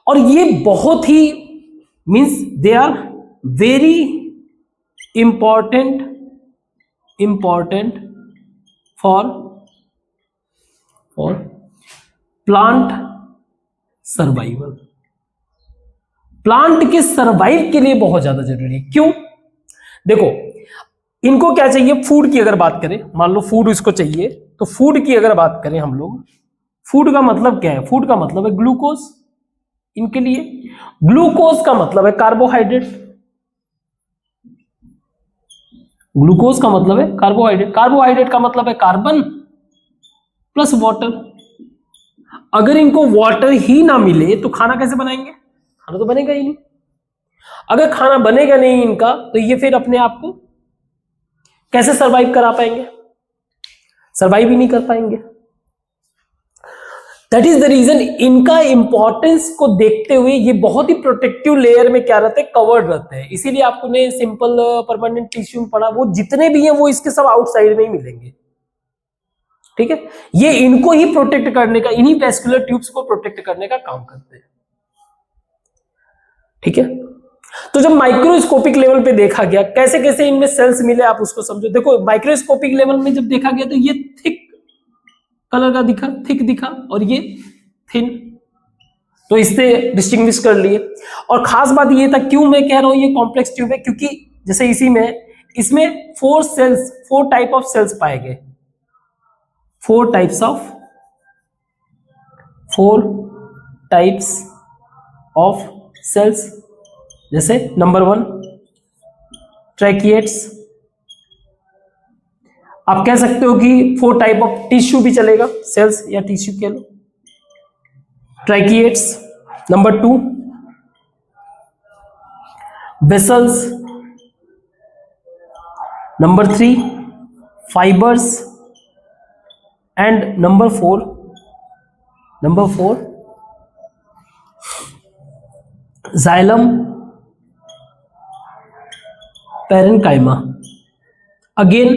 और ये बहुत ही means they are very important for plant survival. Plant के सर्वाइव के लिए बहुत ज्यादा जरूरी है। क्यों, देखो इनको क्या चाहिए, फूड की अगर बात करें, मान लो फूड इसको चाहिए, तो फूड की अगर बात करें हम लोग, फूड का मतलब क्या है, फूड का मतलब है ग्लूकोज। इनके लिए ग्लूकोज का मतलब है कार्बोहाइड्रेट, ग्लूकोज का मतलब है कार्बोहाइड्रेट, कार्बोहाइड्रेट का मतलब है कार्बन प्लस वाटर। अगर इनको वाटर ही ना मिले तो खाना कैसे बनाएंगे, खाना तो बनेगा ही नहीं। अगर खाना बनेगा नहीं इनका, तो ये फिर अपने आप को कैसे सरवाइव करा पाएंगे, सरवाइव ही नहीं कर पाएंगे। दैट इज द रीजन इनका इंपॉर्टेंस को देखते हुए ये बहुत ही प्रोटेक्टिव लेयर में क्या रहते हैं, कवर्ड रहते हैं। इसीलिए आपने सिंपल परमानेंट टिश्यू में पढ़ा, वो जितने भी हैं वो इसके सब आउटसाइड में ही मिलेंगे, ठीक है, ये इनको ही प्रोटेक्ट करने का, इन्हीं वेस्कुलर ट्यूब्स को प्रोटेक्ट करने का काम करते हैं। ठीक है, तो जब माइक्रोस्कोपिक लेवल पे देखा गया कैसे कैसे इनमें सेल्स मिले, आप उसको समझो। देखो माइक्रोस्कोपिक लेवल में जब देखा गया तो ये थिक कलर का दिखा, थिक दिखा, और ये थिन, तो इससे डिस्टिंग्विश कर लिए। और खास बात ये था, क्यों मैं कह रहा हूं ये कॉम्प्लेक्स ट्यूब है, क्योंकि जैसे इसमें 4 टाइप ऑफ सेल्स पाए गए, 4 टाइप्स ऑफ सेल्स। जैसे नंबर 1 ट्रैकिएट्स, आप कह सकते हो कि 4 टाइप ऑफ टिश्यू भी चलेगा, सेल्स या टिश्यू कह लो, tracheids. Number 2 vessels. Number 3 fibres, and number 4 xylem, parenchyma. Again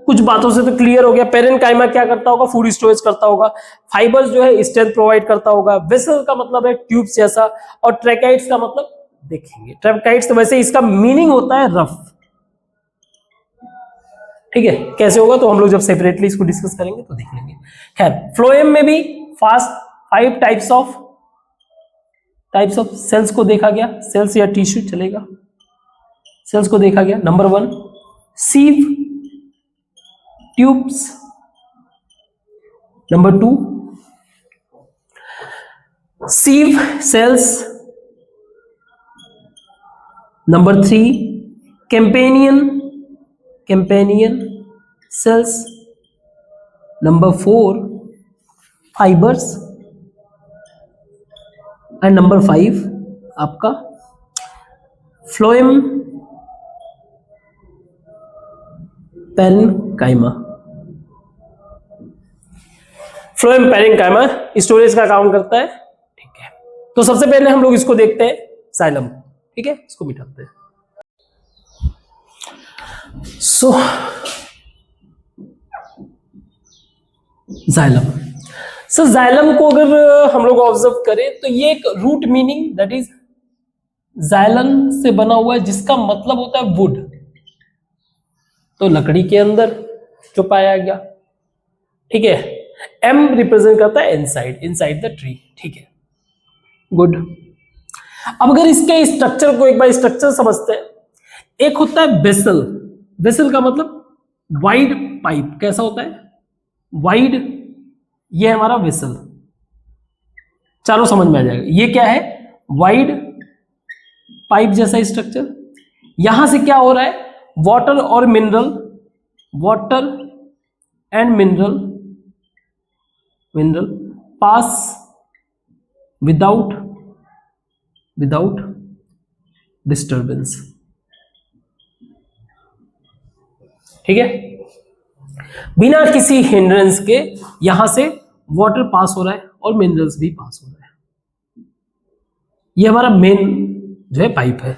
कुछ बातों से तो क्लियर हो गया, पेरेन्काइमा क्या करता होगा, फूड स्टोरेज करता होगा, फाइबर्स जो है स्ट्रेंथ प्रोवाइड करता होगा, वेसल का मतलब है ट्यूब्स जैसा, और ट्रैकाइट्स का मतलब देखेंगे, ट्रैकाइट्स तो वैसे इसका मीनिंग होता है रफ। ठीक है, कैसे होगा तो हम लोग जब सेपरेटली इसको डिस्कस करेंगे तो देख लेंगे। खैर, फ्लोएम में भी 5 टाइप्स ऑफ सेल्स को देखा गया, सेल्स या टिश्यू चलेगा, सेल्स को देखा गया। Number 1 sieve tubes, number 2 sieve cells, number 3 companion cells, number 4 fibres, and number 5 आपका phloem parenchyma. Phloem parenchyma storage का काम करता है। ठीक है, तो सबसे पहले हम लोग इसको देखते हैं, जाइलम। ठीक है, इसको मिटाते हैं। सो जाइलम, सो जाइलम को अगर हम लोग ऑब्जर्व करें तो ये एक रूट मीनिंग, दैट इज जाइलन से बना हुआ है, जिसका मतलब होता है वुड, तो लकड़ी के अंदर जो पाया गया। ठीक है, एम रिप्रेजेंट करता है इनसाइड द ट्री। ठीक है, गुड। अब अगर इसके स्ट्रक्चर को एक बार स्ट्रक्चर समझते हैं, एक होता है वेसल, वेसल का मतलब वाइड पाइप। कैसा होता है, वाइड, ये है हमारा वेसल, चलो समझ में आ जाएगा। ये क्या है, वाइड पाइप जैसा स्ट्रक्चर। यहां से क्या हो रहा है, वाटर और mineral, water and mineral pass without disturbance. ठीक है, बिना किसी हिंड्रेंस के यहां से वाटर पास हो रहा है और मिनरल्स भी पास हो रहा है। ये हमारा मेन जो है पाइप है,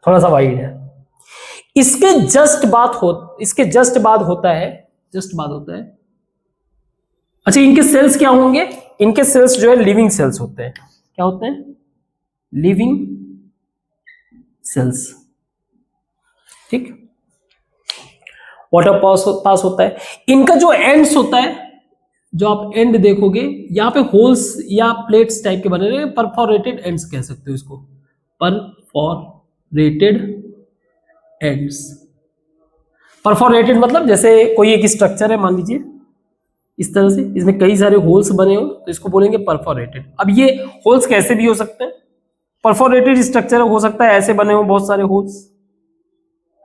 थोड़ा सा वाइड है। इसके जस्ट बाद होता है, अच्छा इनके सेल्स क्या होंगे, इनके सेल्स जो है लिविंग सेल्स होते हैं। क्या होते हैं, लिविंग सेल्स। ठीक, वाटर पास होता है। इनका जो एंड्स होता है, जो आप एंड देखोगे यहां पे होल्स या प्लेट्स टाइप के बने रहे, परफोरेटेड एंड्स कह सकते हो इसको, परफोरेटेड एंड्स। परफोरेटेड मतलब जैसे कोई एक स्ट्रक्चर है, मान लीजिए इस तरह से, इसमें कई सारे होल्स बने हो तो इसको बोलेंगे परफोरेटेड। अब ये होल्स कैसे भी हो सकते हैं, परफोरेटेड स्ट्रक्चर हो सकता है ऐसे बने हो बहुत सारे होल्स,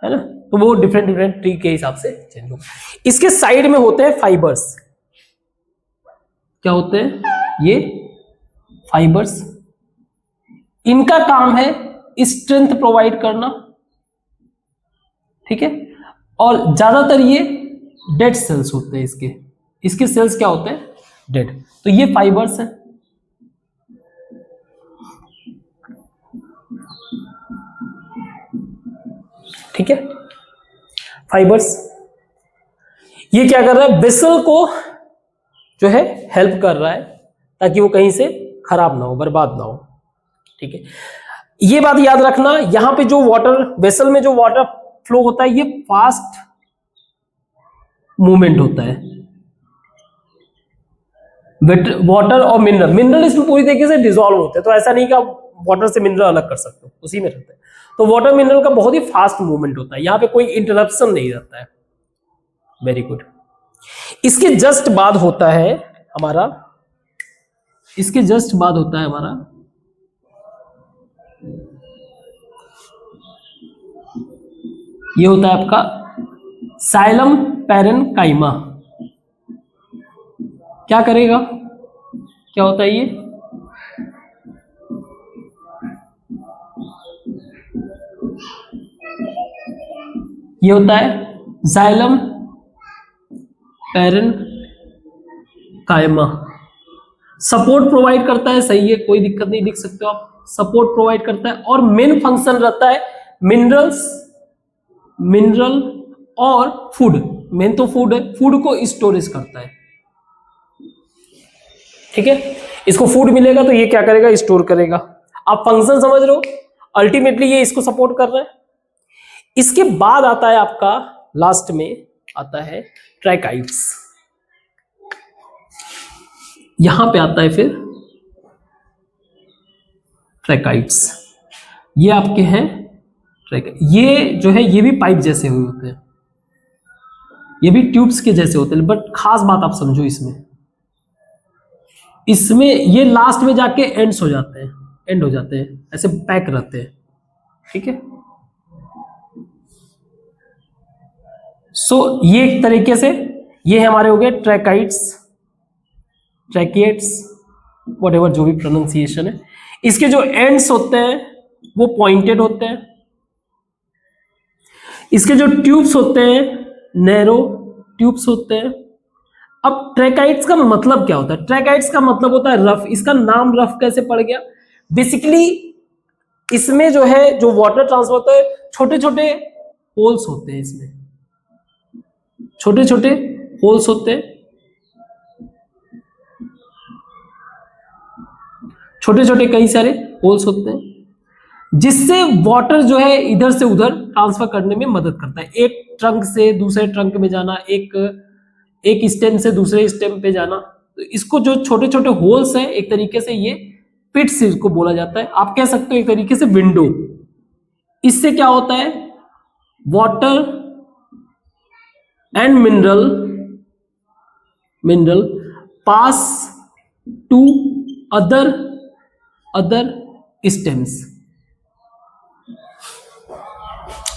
है ना, तो वो डिफरेंट ट्री के हिसाब से चेंज हो। इसके साइड में होते हैं फाइबर्स। क्या होते हैं ये फाइबर्स, इनका काम है स्ट्रेंथ प्रोवाइड करना। ठीक है, और ज्यादातर ये डेड सेल्स होते हैं, इसके सेल्स क्या होते हैं, डेड। तो ये फाइबर्स है। ठीक है, फाइबर्स। ये क्या कर रहा है, वेसल को जो है हेल्प कर रहा है ताकि वो कहीं से खराब ना हो, बर्बाद ना हो। ठीक है, ये बात याद रखना, यहां पे जो वाटर वेसल में जो वाटर फ्लो होता है ये फास्ट मूवमेंट होता है। वाटर और मिनरल इसमें पूरी तरीके से डिसॉल्व होते हैं, तो ऐसा नहीं कि आप वाटर से मिनरल अलग कर सकते हो, उसी में रहते हैं। तो वाटर मिनरल का बहुत ही फास्ट मूवमेंट होता है, यहां पे कोई इंटरप्शन नहीं रहता है। Very good. इसके जस्ट बाद होता है हमारा ये होता है आपका साइलम पैरेन्काइमा। क्या करेगा, क्या होता है ये होता है जाइलम पैरेन्काइमा। सपोर्ट प्रोवाइड करता है, सही है, कोई दिक्कत नहीं, लिख सकते हो आप, सपोर्ट प्रोवाइड करता है। और मेन फंक्शन रहता है मिनरल और फूड। मेन तो फूड है, फूड को स्टोरेज करता है। ठीक है, इसको फूड मिलेगा तो ये क्या करेगा, स्टोर करेगा। आप फंक्शन समझ रहे हो, अल्टीमेटली ये इसको सपोर्ट कर रहा है। इसके बाद आता है आपका, लास्ट में आता है ट्रैकाइट्स। यहां पे आता है फिर ट्रैकाइट्स, ये आपके हैं ये जो है ये भी पाइप जैसे हुए होते हैं, ये भी ट्यूब्स के जैसे होते हैं। बट खास बात आप समझो, इसमें ये लास्ट में जाके एंड हो जाते हैं, ऐसे पैक रहते हैं। ठीक है, सो ये एक तरीके से ये हमारे हो गए ट्रैकिएट्स, व्हाटएवर जो भी प्रोनाउंसिएशन है। इसके जो एंड्स होते हैं वो पॉइंटेड होते हैं। इसके जो ट्यूब्स होते हैं नैरो ट्यूब्स होते हैं। अब ट्रैकाइट्स का मतलब क्या होता है? ट्रैकाइट्स का मतलब होता है रफ। इसका नाम रफ कैसे पड़ गया? बेसिकली इसमें जो है जो वाटर ट्रांसफर होता है, छोटे छोटे होल्स होते हैं, इसमें छोटे छोटे होल्स होते हैं, छोटे छोटे कई सारे होल्स होते हैं, जिससे वाटर जो है इधर से उधर ट्रांसफर करने में मदद करता है। एक ट्रंक से दूसरे ट्रंक में जाना, एक स्टेम से दूसरे स्टेम पे जाना। तो इसको जो छोटे छोटे होल्स हैं, एक तरीके से ये पिट्स इसको बोला जाता है। आप कह सकते हो एक तरीके से विंडो। इससे क्या होता है, water and mineral pass to other stems.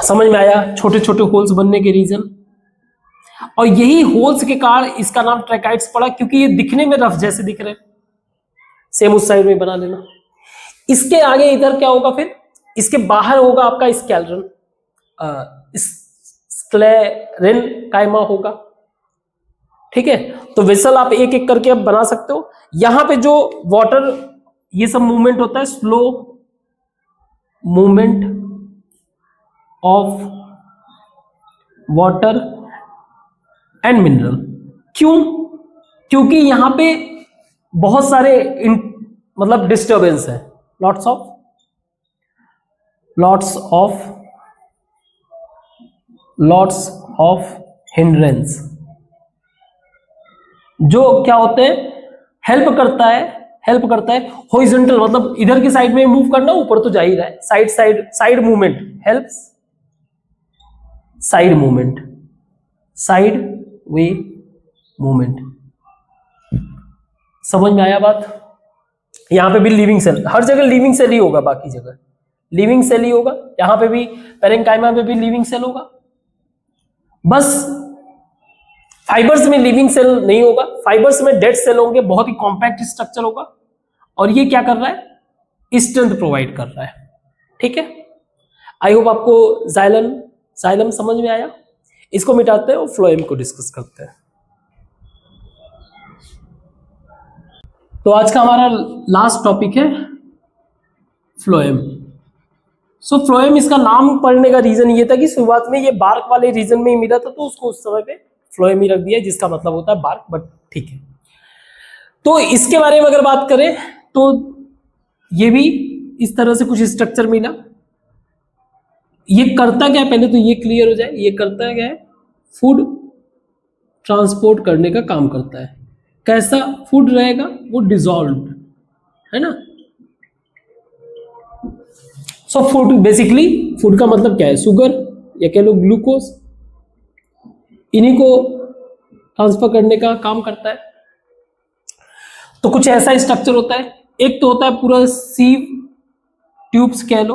समझ में आया छोटे छोटे होल्स बनने के रीजन? और यही होल्स के कारण इसका नाम ट्रैकाइट्स पड़ा, क्योंकि ये दिखने में रफ जैसे दिख रहे हैं। सेम उस साइड में बना लेना। इसके आगे इधर क्या होगा, फिर इसके बाहर होगा आपका स्क्लेरेन्काइमा होगा। ठीक है, तो वेसल आप एक एक करके अब बना सकते हो। यहां पे जो वाटर ये सब मूवमेंट होता है, slow movement of water and mineral. क्यों? क्योंकि यहां पे बहुत सारे मतलब डिस्टर्बेंस है, लॉट्स ऑफ हिंड्रेंस, जो क्या होते हैं, हेल्प करता है हॉरिजॉन्टल, मतलब इधर की साइड में मूव करना, ऊपर तो जा ही रहा है। Side movement helps, side way movement. समझ में आया बात? यहां पे भी लिविंग सेल, हर जगह लिविंग सेल ही होगा, बाकी जगह लिविंग सेल ही होगा। यहां पे भी पैरेन्काइमा में भी लिविंग सेल होगा, बस फाइबर्स में लिविंग सेल नहीं होगा। फाइबर्स में डेड सेल होंगे, बहुत ही कॉम्पैक्ट स्ट्रक्चर होगा। और ये क्या कर रहा है, स्ट्रेंथ प्रोवाइड कर रहा है। ठीक है, आई होप आपको जाइलम समझ में आया। इसको मिटाते हैं और फ्लोएम को डिस्कस करते हैं। तो आज का हमारा लास्ट टॉपिक है फ्लोएम। सो फ्लोएम, इसका नाम पढ़ने का रीजन ये था कि शुरुआत में ये बार्क वाले रीजन में ही मिला था, तो उसको उस समय पे फ्लोएम ही रख दिया, जिसका मतलब होता है बार्क, बट ठीक है। तो इसके बारे में अगर बात करें तो ये भी इस तरह से कुछ स्ट्रक्चर मिला। ये करता क्या है, पहले तो ये क्लियर हो जाए, ये करता है क्या है, फूड ट्रांसपोर्ट करने का काम करता है। कैसा फूड रहेगा, वो डिसॉल्व्ड है ना। सो फूड बेसिकली, फूड का मतलब क्या है, शुगर या कह लो ग्लूकोज, इन्हीं को ट्रांसफर करने का काम करता है। तो कुछ ऐसा स्ट्रक्चर होता है। एक तो होता है पूरा सीव ट्यूब्स कह लो,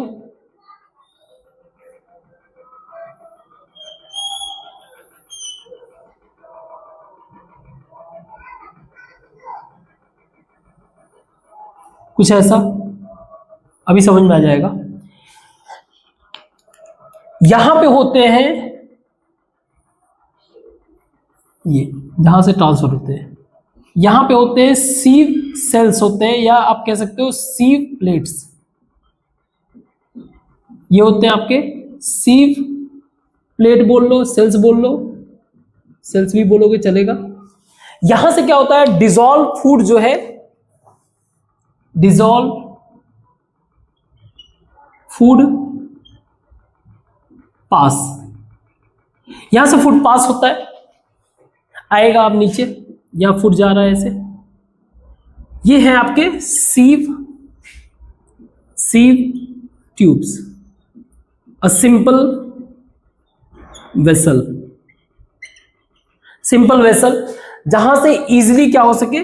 कुछ ऐसा, अभी समझ में आ जाएगा। यहां पे होते हैं ये, जहां से ट्रांसफर होते हैं, यहां पे होते हैं सीव सेल्स होते हैं, या आप कह सकते हो सीव प्लेट्स। ये होते हैं आपके सीव प्लेट बोल लो, सेल्स बोल लो, सेल्स भी बोलोगे चलेगा। यहां से क्या होता है, डिसॉल्व फूड जो है, डिसॉल्व फूड पास, यहां से फूड पास होता है, आएगा आप नीचे, यहां फूड जा रहा है ऐसे। ये है आपके sieve tubes, a simple vessel, simple vessel जहां से इजीली क्या हो सके,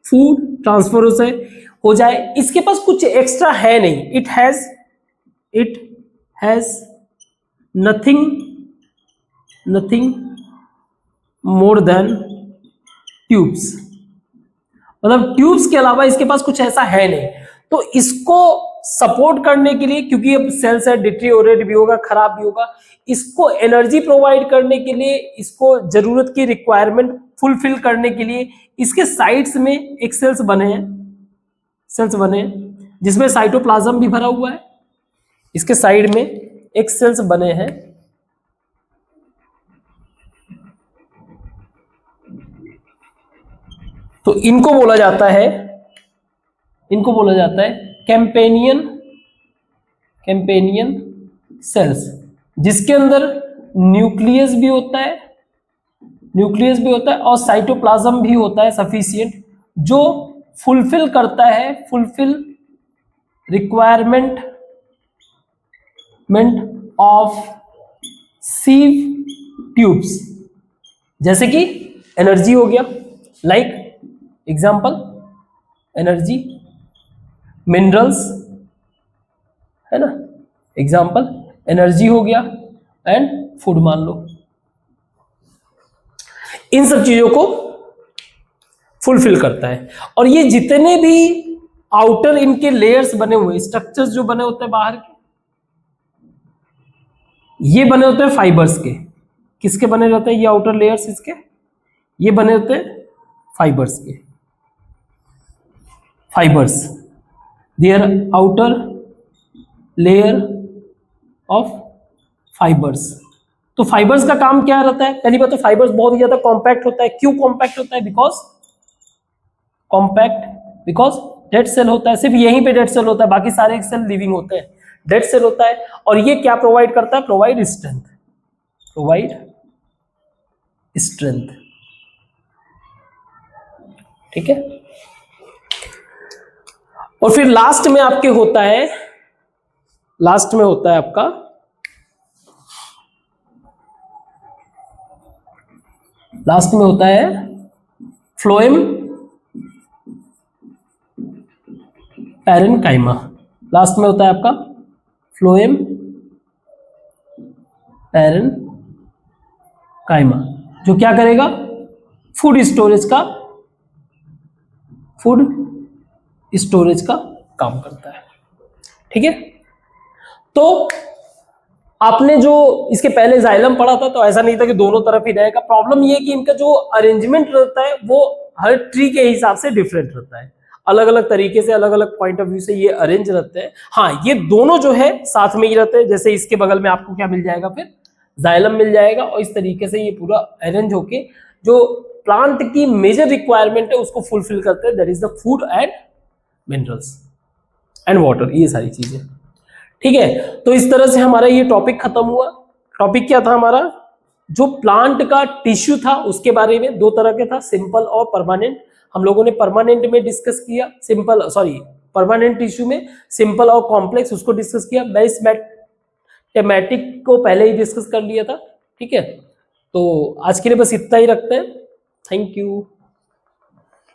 फूड ट्रांसफर हो जाए। इसके पास कुछ एक्स्ट्रा है नहीं, it has nothing more than tubes, मतलब ट्यूब्स के अलावा इसके पास कुछ ऐसा है नहीं। तो इसको सपोर्ट करने के लिए, क्योंकि अब सेल्स है, डिटेरियोरेट भी होगा, खराब भी होगा, इसको एनर्जी प्रोवाइड करने के लिए, इसको जरूरत की रिक्वायरमेंट फुलफिल करने के लिए इसके साइड्स में एक सेल्स बने हैं, जिसमें साइटोप्लाज्म भी भरा हुआ है। इसके साइड में एक सेल्स बने हैं, तो इनको बोला जाता है कैंपेनियन सेल्स, जिसके अंदर न्यूक्लियस भी होता है और साइटोप्लाज्म भी होता है सफिशिएंट, जो फुलफिल करता है रिक्वायरमेंट ऑफ सीव ट्यूब्स, जैसे कि एनर्जी हो गया, लाइक एग्जाम्पल एनर्जी, मिनरल्स है ना, एग्जाम्पल एनर्जी हो गया, एंड फूड मान लो। इन सब चीजों को फुलफिल करता है। और ये जितने भी आउटर इनके लेयर्स बने हुए, स्ट्रक्चर्स जो बने होते हैं बाहर के, ये बने होते हैं फाइबर्स के। किसके बने रहते हैं ये आउटर लेयर्स, इसके ये बने होते हैं फाइबर्स के। Fibres, their outer layer of fibres. तो फाइबर्स का काम क्या रहता है, पहली बात तो फाइबर्स बहुत ही ज्यादा कॉम्पैक्ट होता है। क्यों कॉम्पैक्ट होता है, बिकॉज डेड सेल होता है, सिर्फ यहीं पे डेड सेल होता है, बाकी सारे सेल लिविंग होते हैं। डेड सेल होता है, और ये क्या प्रोवाइड करता है, प्रोवाइड स्ट्रेंथ, ठीक है। और फिर लास्ट में होता है आपका फ्लोएम पैरेनकाइमा। लास्ट में होता है आपका फ्लोएम पैरेनकाइमा, जो क्या करेगा, फूड स्टोरेज का काम करता है, ठीक है। तो आपने जो इसके पहले जाइलम पढ़ा था, तो ऐसा नहीं था कि दोनों तरफ ही रहेगा। प्रॉब्लम ये है कि इनका जो अरेंजमेंट रहता है वो हर ट्री के हिसाब से डिफरेंट रहता है, अलग अलग तरीके से, अलग अलग पॉइंट ऑफ व्यू से ये अरेंज रहते हैं। हाँ, ये दोनों जो है साथ में ही रहते हैं। जैसे इसके बगल में आपको क्या मिल जाएगा, फिर जाइलम मिल जाएगा, और इस तरीके से ये पूरा अरेंज होके जो प्लांट की मेजर रिक्वायरमेंट है उसको फुलफिल करते हैं, that is the food and minerals and water, ये सारी चीजें। ठीक है, तो इस तरह से हमारा ये टॉपिक खत्म हुआ। टॉपिक क्या था हमारा? जो प्लांट का टिश्यू था उसके बारे में, दो तरह के था, सिंपल और परमानेंट। हम लोगों ने परमानेंट में डिस्कस किया, सिंपल सॉरी परमानेंट टिश्यू में सिंपल और कॉम्प्लेक्स उसको डिस्कस किया। मैथमेटिक को पहले ही डिस्कस कर लिया था। ठीक है, तो आज के लिए बस इतना ही रखते हैं। Thank you.